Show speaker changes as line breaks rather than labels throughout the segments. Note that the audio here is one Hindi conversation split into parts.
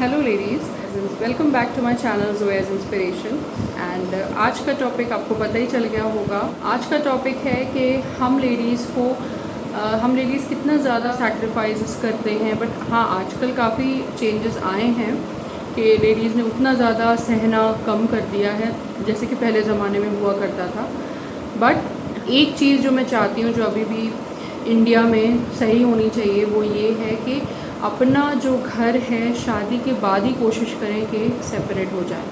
Hello ladies, welcome back to my channel Zoya's inspiration. And आज का टॉपिक आपको पता ही चल गया होगा। आज का टॉपिक है कि हम लेडीज़ कितना ज़्यादा सैक्रिफाइस करते हैं। बट हाँ, आजकल काफ़ी चेंजेस आए हैं कि लेडीज़ ने उतना ज़्यादा सहना कम कर दिया है जैसे कि पहले ज़माने में हुआ करता था। बट एक चीज़ जो मैं चाहती हूँ जो अभी भी इंडिया में सही होनी चाहिए वो ये है कि अपना जो घर है शादी के बाद ही कोशिश करें कि सेपरेट हो जाए।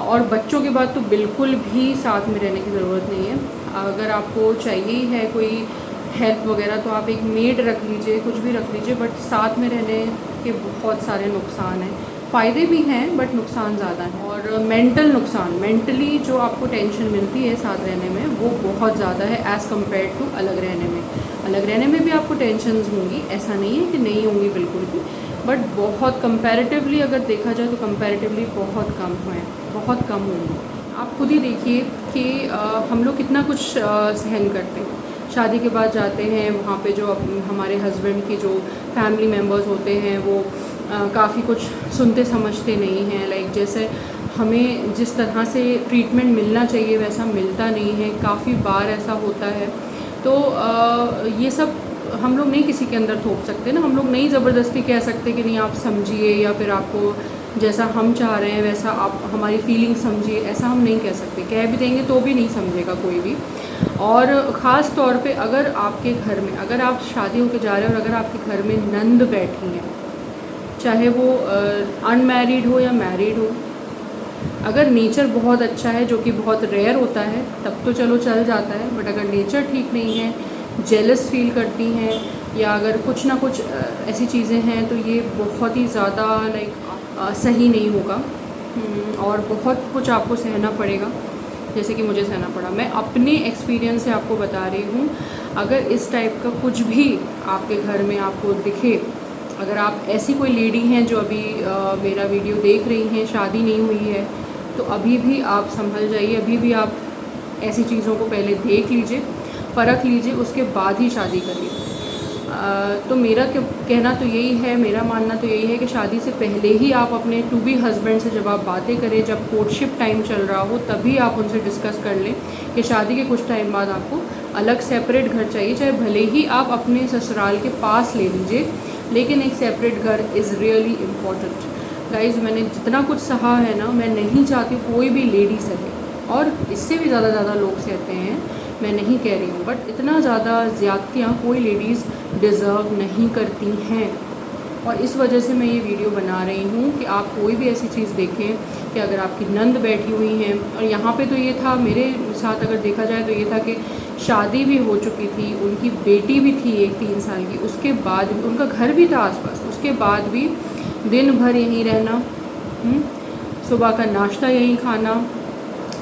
और बच्चों के बाद तो बिल्कुल भी साथ में रहने की ज़रूरत नहीं है। अगर आपको चाहिए ही है कोई हेल्प वगैरह तो आप एक मेड रख लीजिए, कुछ भी रख लीजिए, बट साथ में रहने के बहुत सारे नुकसान हैं। फ़ायदे भी हैं बट नुकसान ज़्यादा हैं। और मेंटल नुकसान, मेंटली जो आपको टेंशन मिलती है साथ रहने में वो बहुत ज़्यादा है एज़ कम्पेयर टू अलग रहने में। अलग रहने में भी आपको टेंशन्स होंगी, ऐसा नहीं है कि नहीं होंगी बिल्कुल भी, बट बहुत कंपैरेटिवली अगर देखा जाए तो कंपैरेटिवली बहुत कम हैं, बहुत कम होंगी। आप खुद ही देखिए कि हम लोग कितना कुछ सहन करते हैं। शादी के बाद जाते हैं वहाँ पे जो हमारे हस्बैंड की जो फैमिली मेम्बर्स होते हैं वो काफ़ी कुछ सुनते समझते नहीं हैं। लाइक जैसे हमें जिस तरह से ट्रीटमेंट मिलना चाहिए वैसा मिलता नहीं है, काफ़ी बार ऐसा होता है। तो ये सब हम लोग नहीं किसी के अंदर थोप सकते ना। हम लोग नहीं ज़बरदस्ती कह सकते कि नहीं आप समझिए, या फिर आपको जैसा हम चाह रहे हैं वैसा आप हमारी फीलिंग समझिए, ऐसा हम नहीं कह सकते। कह भी देंगे तो भी नहीं समझेगा कोई भी। और ख़ास तौर पे अगर आपके घर में, अगर आप शादी होकर जा रहे हैं और अगर आपके घर में नंद बैठी हैं, चाहे वो अनमैरिड हो या मैरिड हो, अगर नेचर बहुत अच्छा है, जो कि बहुत रेयर होता है, तब तो चलो चल जाता है। बट अगर नेचर ठीक नहीं है, जेलस फील करती हैं, या अगर कुछ ना कुछ ऐसी चीज़ें हैं तो ये बहुत ही ज़्यादा सही नहीं होगा। और बहुत कुछ आपको सहना पड़ेगा जैसे कि मुझे सहना पड़ा। मैं अपने एक्सपीरियंस से आपको बता रही हूँ। अगर इस टाइप का कुछ भी आपके घर में आपको दिखे, अगर आप ऐसी कोई लेडी हैं जो अभी मेरा वीडियो देख रही हैं, शादी नहीं हुई है, तो अभी भी आप संभल जाइए। अभी भी आप ऐसी चीज़ों को पहले देख लीजिए, परख लीजिए, उसके बाद ही शादी करिए। तो मेरा कहना तो यही है, मेरा मानना तो यही है कि शादी से पहले ही आप अपने टू बी हस्बैंड से जब आप बातें करें, जब कोर्टशिप टाइम चल रहा हो, तभी आप उनसे डिस्कस कर लें कि शादी के कुछ टाइम बाद आपको अलग सेपरेट घर चाहिए। चाहे भले ही आप अपने ससुराल के पास ले लीजिए, लेकिन एक सेपरेट घर इज़ रियली इम्पॉर्टेंट। गाइज़, मैंने जितना कुछ सहा है ना, मैं नहीं चाहती कोई भी लेडी सहे, और इससे भी ज़्यादा लोग सहते हैं, मैं नहीं कह रही हूँ, बट इतना ज़्यादा ज़्यादतियाँ कोई लेडीज़ डिज़र्व नहीं करती हैं। और इस वजह से मैं ये वीडियो बना रही हूँ कि आप कोई भी ऐसी चीज़ देखें कि अगर आपकी नंद बैठी हुई हैं, और यहाँ पे तो ये था मेरे साथ, अगर देखा जाए तो ये था कि शादी भी हो चुकी थी, उनकी बेटी भी थी एक 3 साल की, उसके बाद भी उनका घर भी था आसपास, उसके बाद भी दिन भर यहीं रहना, सुबह का नाश्ता यहीं खाना,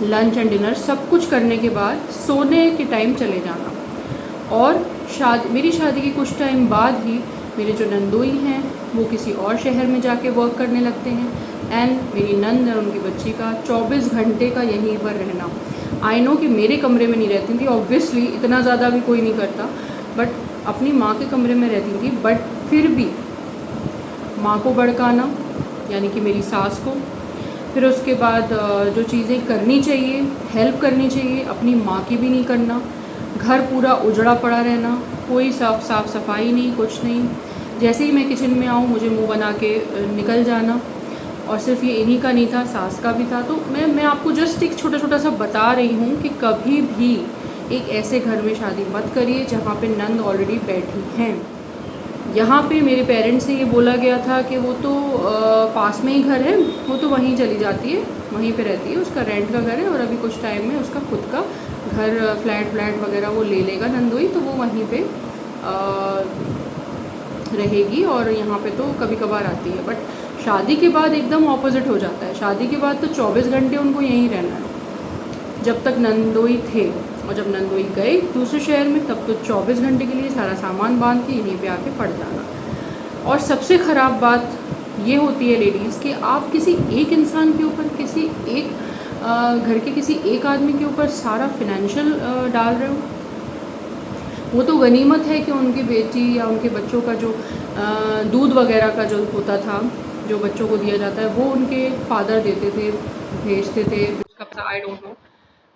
लंच एंड डिनर सब कुछ करने के बाद सोने के टाइम चले जाना। और मेरी शादी के कुछ टाइम बाद ही मेरे जो नंदोई हैं वो किसी और शहर में जाके वर्क करने लगते हैं, एंड मेरी नंद और उनकी बच्ची का 24 घंटे का यहीं पर रहना। आई नो कि मेरे कमरे में नहीं रहती थी, ऑब्वियसली इतना ज़्यादा भी कोई नहीं करता, बट अपनी माँ के कमरे में रहती थी। बट फिर भी माँ को भड़काना, यानी कि मेरी सास को, फिर उसके बाद जो चीज़ें करनी चाहिए, हेल्प करनी चाहिए, अपनी माँ की भी नहीं करना, घर पूरा उजड़ा पड़ा रहना, कोई साफ सफाई नहीं, कुछ नहीं। जैसे ही मैं किचन में आऊँ मुझे मुंह बना के निकल जाना। और सिर्फ ये इन्हीं का नहीं था, सास का भी था। तो मैं आपको जस्ट एक छोटा सा बता रही हूँ कि कभी भी एक ऐसे घर में शादी मत करिए जहाँ पे नंद ऑलरेडी बैठी हैं। यहाँ पे मेरे पेरेंट्स से ये बोला गया था कि वो तो पास में ही घर है, वो तो वहीं चली जाती है, वहीं पे रहती है, उसका रेंट का घर है, और अभी कुछ टाइम में उसका खुद का घर, फ्लैट वगैरह वो ले लेगा नंदोई, तो वो वहीं पे रहेगी, और यहाँ पे तो कभी कभार आती है। बट शादी के बाद एकदम ऑपोजिट हो जाता है। शादी के बाद तो 24 घंटे उनको यहीं रहना है। जब तक नंदोई थे, और जब नंदोई गए दूसरे शहर में, तब तो 24 घंटे के लिए सारा सामान बांध के यहीं पे आके पड़ जाना। और सबसे ख़राब बात ये होती है लेडीज़ कि आप किसी एक इंसान के ऊपर, किसी एक घर के किसी एक आदमी के ऊपर सारा फिनेंशियल डाल रहे हो। वो तो गनीमत है कि उनकी बेटी या उनके बच्चों का जो दूध वगैरह का जो होता था जो बच्चों को दिया जाता है वो उनके फादर देते थे, भेजते थे, उसका आई डोंट नो।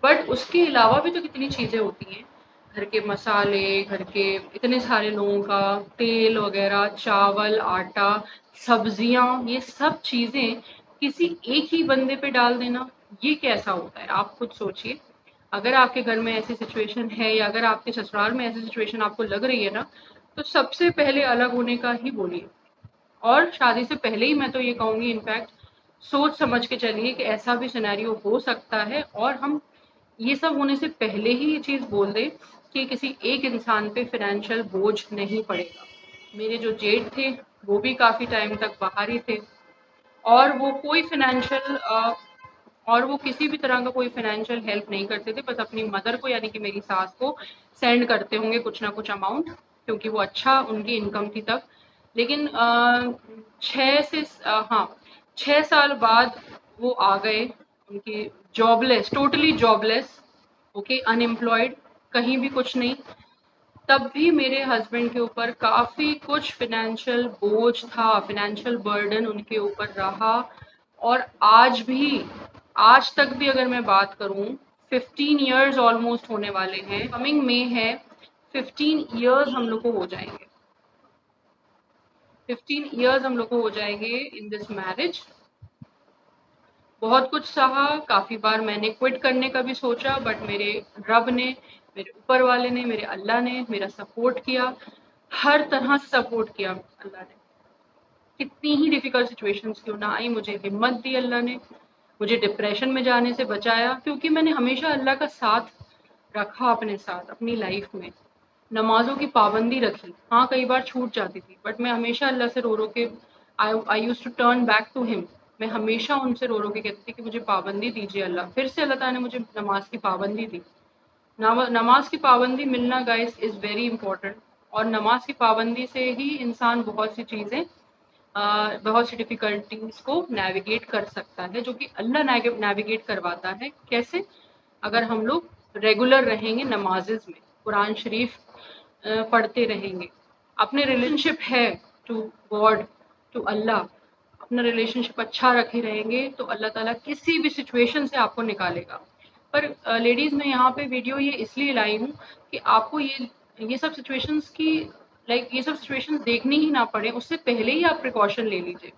बट उसके अलावा भी तो कितनी चीज़ें होती हैं, घर के मसाले, घर के इतने सारे लोगों का तेल वगैरह, चावल, आटा, सब्जियां, ये सब चीज़ें किसी एक ही बंदे पे डाल देना, ये कैसा होता है? आप खुद सोचिए। अगर आपके घर में ऐसी सिचुएशन है या अगर आपके ससुराल में ऐसी सिचुएशन आपको लग रही है ना, तो सबसे पहले अलग होने का ही बोलिए। और शादी से पहले ही मैं तो ये कहूँगी, इनफैक्ट सोच समझ के चलिए कि ऐसा भी सिनेरियो हो सकता है, और हम ये सब होने से पहले ही ये चीज़ बोल दें कि किसी एक इंसान पे फाइनेंशियल बोझ नहीं पड़ेगा। मेरे जो जेठ थे वो भी काफ़ी टाइम तक बाहर ही थे, और वो कोई फाइनेंशियल और वो किसी भी तरह का कोई फाइनेंशियल हेल्प नहीं करते थे, बस अपनी मदर को यानी कि मेरी सास को सेंड करते होंगे कुछ ना कुछ अमाउंट, क्योंकि वो अच्छा उनकी इनकम थी तब। लेकिन 6 साल बाद वो आ गए, उनकी jobless, totally jobless, okay, unemployed, कहीं भी कुछ नहीं। तब भी मेरे हस्बैंड के ऊपर काफ़ी कुछ फाइनेंशियल बोझ था, फाइनेंशियल बर्डन उनके ऊपर रहा। और आज तक भी अगर मैं बात करूं, 15 इयर्स ऑलमोस्ट होने वाले हैं, कमिंग में है, 15 इयर्स हम लोग को हो जाएंगे, 15 इयर्स हम लोग को हो जाएंगे इन दिस मैरिज। बहुत कुछ सहा, काफ़ी बार मैंने क्विट करने का भी सोचा, बट मेरे रब ने, मेरे ऊपर वाले ने, मेरे अल्लाह ने मेरा सपोर्ट किया, हर तरह से सपोर्ट किया अल्लाह ने। कितनी ही डिफ़िकल्ट सिचुएशंस क्यों ना आई, मुझे हिम्मत दी अल्लाह ने, मुझे डिप्रेशन में जाने से बचाया, क्योंकि मैंने हमेशा अल्लाह का साथ रखा अपने साथ, अपनी लाइफ में। नमाज़ों की पाबंदी रखी, हाँ कई बार छूट जाती थी, बट मैं हमेशा अल्लाह से रो रो के, I used to turn back to him. मैं हमेशा उनसे रो रो के कहती थी कि मुझे पाबंदी दीजिए अल्लाह। फिर से अल्लाह ताला ने मुझे नमाज की पाबंदी दी। नमाज की पाबंदी मिलना गाइस इज़ वेरी इंपॉर्टेंट, और नमाज की पाबंदी से ही इंसान बहुत सी चीज़ें, बहुत सी डिफ़िकल्टीज़ को नेविगेट कर सकता है, जो कि अल्लाह नेविगेट करवाता है। कैसे? अगर हम लोग रेगुलर रहेंगे नमाज़ेज़ में, कुरान शरीफ पढ़ते रहेंगे, अपने रिलेशनशिप है टू गॉड, टू अल्लाह, अपना रिलेशनशिप अच्छा रखे रहेंगे, तो अल्लाह ताला किसी भी सिचुएशन से आपको निकालेगा। पर लेडीज़ मैं यहाँ पे वीडियो ये इसलिए लाई हूँ कि आपको ये सब सिचुएशंस की, ये सब सिचुएशंस देखनी ही ना पड़े, उससे पहले ही आप प्रिकॉशन ले लीजिए।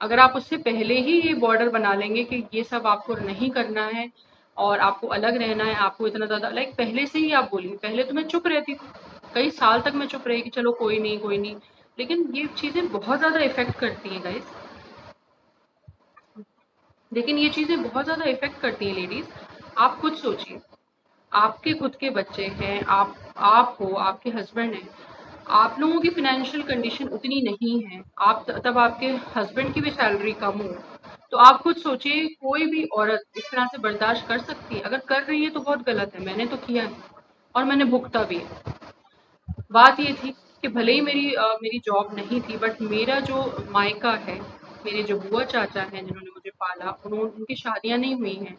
अगर आप उससे पहले ही ये बॉर्डर बना लेंगे कि ये सब आपको नहीं करना है और आपको अलग रहना है, आपको इतना ज़्यादा, पहले से ही आप बोलिए। पहले तो मैं चुप रहती थी, कई साल तक मैं चुप रही कि चलो कोई नहीं कोई नहीं, लेकिन ये चीज़ें बहुत ज़्यादा इफ़ेक्ट करती हैं गाइस। लेकिन ये चीज़ें बहुत ज़्यादा इफ़ेक्ट करती हैं लेडीज़। आप खुद सोचिए, आपके खुद के बच्चे हैं, आप हो, आपके हस्बैंड हैं, आप लोगों की फाइनेंशियल कंडीशन उतनी नहीं है, आप तब आपके हस्बैंड की भी सैलरी कम हो, तो आप खुद सोचिए कोई भी औरत इस तरह से बर्दाश्त कर सकती है? अगर कर रही है तो बहुत गलत है, मैंने तो किया है और मैंने भुगता भी है। बात ये थी कि भले ही मेरी जॉब नहीं थी, बट मेरा जो मायका है, मेरे जो बुआ चाचा हैं जिन्होंने मुझे पाला, उनकी शादियां नहीं हुई हैं,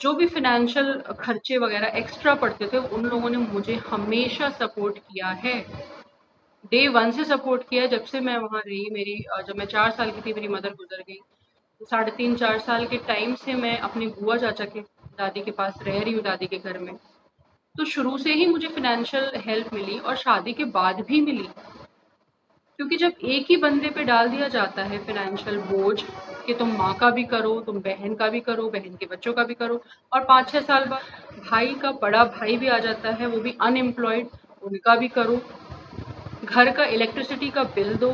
जो भी फाइनेंशियल खर्चे वगैरह एक्स्ट्रा पड़ते थे उन लोगों ने मुझे हमेशा सपोर्ट किया है, डे वन से सपोर्ट किया है। जब से मैं वहाँ रही, जब मैं 4 साल की थी मेरी मदर गुजर गई, तो 3.5 4 साल के टाइम से मैं अपनी बुआ चाचा के दादी के पास रह रही हूँ, दादी के घर में। तो शुरू से ही मुझे फाइनेंशियल हेल्प मिली और शादी के बाद भी मिली, क्योंकि जब एक ही बंदे पे डाल दिया जाता है फाइनेंशियल बोझ कि तुम माँ का भी करो, तुम बहन का भी करो, बहन के बच्चों का भी करो, और 5 6 साल बाद भाई का बड़ा भाई भी आ जाता है, वो भी अनएम्प्लॉयड, उनका भी करो, घर का इलेक्ट्रिसिटी का बिल दो,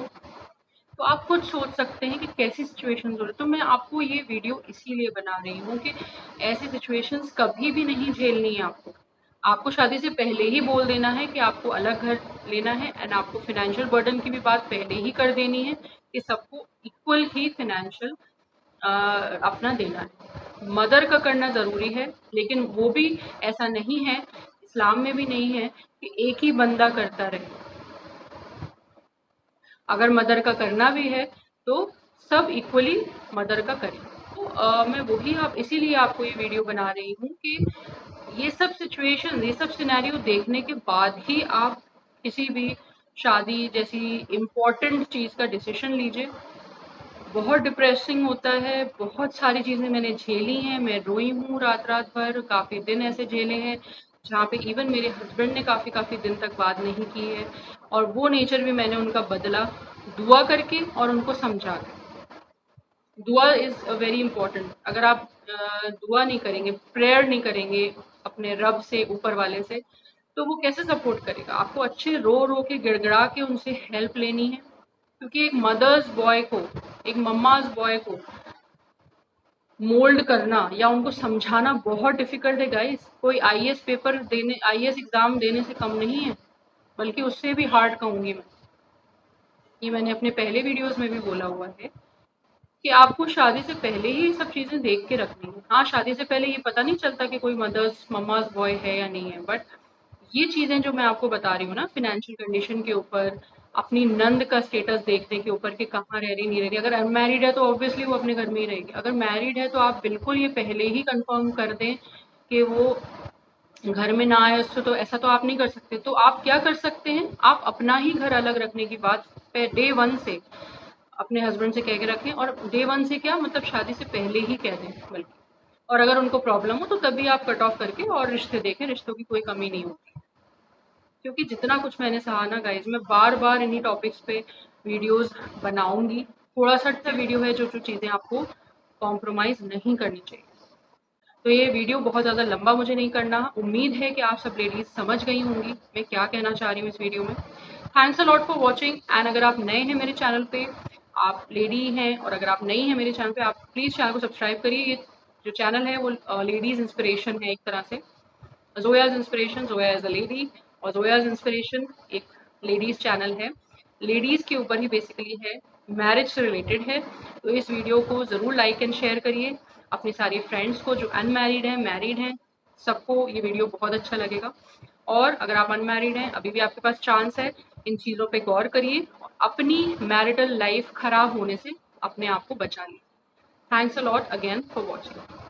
तो आप खुद सोच सकते हैं कि कैसी सिचुएशंस हो रही। तो मैं आपको ये वीडियो इसीलिए बना रही हूँ कि ऐसी सिचुएशंस कभी भी नहीं झेलनी है आपको। आपको शादी से पहले ही बोल देना है कि आपको अलग घर लेना है, एंड आपको फाइनेंशियल बर्डन की भी बात पहले ही कर देनी है कि सबको इक्वल ही फाइनेंशियल अपना देना है। मदर का करना ज़रूरी है, लेकिन वो भी ऐसा नहीं है, इस्लाम में भी नहीं है कि एक ही बंदा करता रहे। अगर मदर का करना भी है तो सब इक्वली मदर का करें। तो मैं वही आप इसीलिए आपको ये वीडियो बना रही हूँ कि ये सब सिचुएशन, ये सब सिनेरियो देखने के बाद ही आप किसी भी शादी जैसी इम्पोर्टेंट चीज़ का डिसीजन लीजिए। बहुत डिप्रेसिंग होता है, बहुत सारी चीज़ें मैंने झेली हैं, मैं रोई हूँ रात-रात भर, काफ़ी दिन ऐसे झेले हैं, जहाँ पे इवन मेरे हस्बैंड ने काफ़ी दिन तक बात नहीं की है और वो नेचर भी मैंने उनका बदला, दुआ करके और उनको समझा के। दुआ इज़ वेरी इम्पोर्टेंट। अगर आप दुआ नहीं करेंगे, प्रेयर नहीं करेंगे अपने रब से, ऊपर वाले से, तो वो कैसे सपोर्ट करेगा? आपको अच्छे रो-रो के, गिड़गिड़ा के उनसे हेल्प लेनी है। क्योंकि एक मदर्स बॉय को, एक मम्माज़ बॉय को मोल्ड करना या उनको समझाना बहुत डिफिकल्ट है गाइस। कोई आईएएस पेपर देने, आईएएस एग्जाम देने से कम नहीं है, बल्कि उससे भी हार्ड कहूंगी मैं। ये मैंने अपने पहले वीडियोस में भी बोला हुआ है कि आपको शादी से पहले ही ये सब चीजें देख के रखनी है। हाँ, शादी से पहले ये पता नहीं चलता कि कोई मदर्स मम्माज बॉय है या नहीं है, बट ये चीजें जो मैं आपको बता रही हूँ ना, फिनेंशियल कंडीशन के ऊपर, अपनी नंद का स्टेटस देखने के ऊपर कि कहाँ रह रही नहीं रह रही। अगर अनमैरिड है तो ऑब्वियसली वो अपने घर में ही रहेगी, अगर मैरिड है तो आप बिल्कुल ये पहले ही कंफर्म कर दें कि वो घर में ना आए। उससे तो ऐसा तो आप नहीं कर सकते, तो आप क्या कर सकते हैं, आप अपना ही घर अलग रखने की बात पे डे वन से अपने हस्बैंड से कह के रखें। और डे वन से क्या मतलब, शादी से पहले ही कह दें बल्कि। और अगर उनको प्रॉब्लम हो तो तभी आप कट ऑफ करके और रिश्ते देखें, रिश्तों की कोई कमी नहीं होती। क्योंकि जितना कुछ मैंने सहा ना गाइज, मैं बार बार इन्हीं टॉपिक्स पे वीडियोस बनाऊंगी। थोड़ा सा वीडियो है जो जो चीज़ें आपको कॉम्प्रोमाइज नहीं करनी चाहिए। तो ये वीडियो बहुत ज़्यादा लंबा मुझे नहीं करना। उम्मीद है कि आप सब लेडीज समझ गई होंगी मैं क्या कहना चाह रही हूँ इस वीडियो में। Thanks a lot for watching. And अगर आप नए हैं मेरे चैनल पे, आप लेडी हैं और अगर आप नई हैं मेरे चैनल पे, आप प्लीज़ चैनल को सब्सक्राइब करिए। ये जो चैनल है वो लेडीज़ इंस्पिरेशन है एक तरह से। Zoya's inspiration, Zoya as a lady, और जोयाज इंस्पिरेशन एक लेडीज चैनल है, लेडीज के ऊपर ही बेसिकली है, मैरिज से रिलेटेड है। तो इस वीडियो को ज़रूर लाइक एंड शेयर करिए अपने सारे फ्रेंड्स को, जो अनमैरिड हैं, मैरिड हैं, सबको ये वीडियो बहुत अच्छा लगेगा। और अगर आप अनमैरिड हैं, अभी भी आपके पास चांस है, इन चीज़ों पे गौर करिए, अपनी मैरिटल लाइफ खराब होने से अपने आप को बचा लीजिए। Thanks a lot again for watching.